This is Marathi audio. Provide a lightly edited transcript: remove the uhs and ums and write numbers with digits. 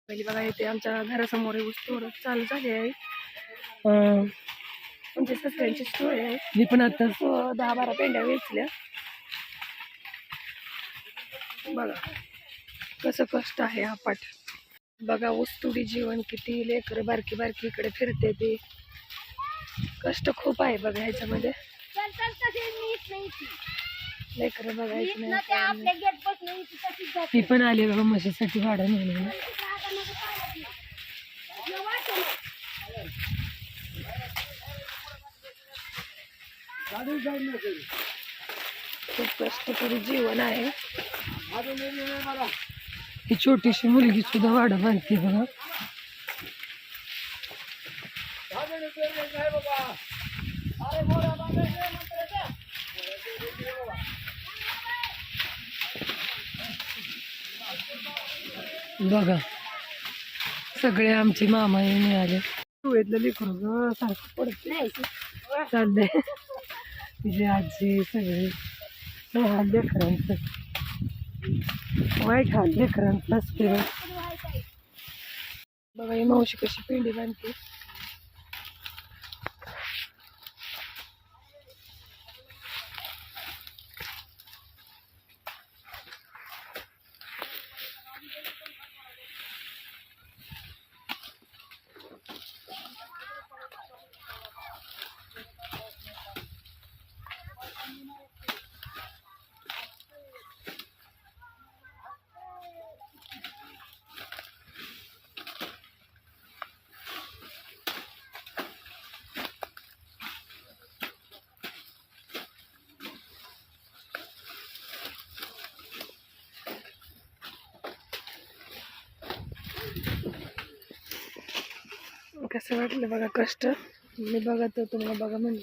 पहिली बघा येते आमच्या घरासमोर स्टोर चालू झाली आहे. म्हणजे सगळ्यांची स्टोर आहे. मी पण आता 10-12 पेंड्या वेचल्या. बघा कसं कष्ट आहे अपाट. बघा ऊसतोडी जीवन, किती लेकर बारकी बारकी इकडे फिरते, ते कष्ट खूप आहे बघा ह्याच्यामध्ये. लेकर बघायचं नाही. ती पण आली बघा म्हशीसाठी भाडं म्हणून. खूप कष्टकरी जीवन आहे. ही छोटीशी मुलगी सुद्धा वाडं बांधते बघा. बघा सगळे आमचे मामा मिळाले. तुळेतलं लेकरू ग सारखं पडते चाललंय. तुझी आजी सगळे हाल लेकरांचं, वाईट हाल लेकरांचं असते. बघा ही मावशी कशी पेंडी बांधते. कसं वाटलं बघा कष्ट. मी बघा तर तुम्हाला बघा म्हणलं.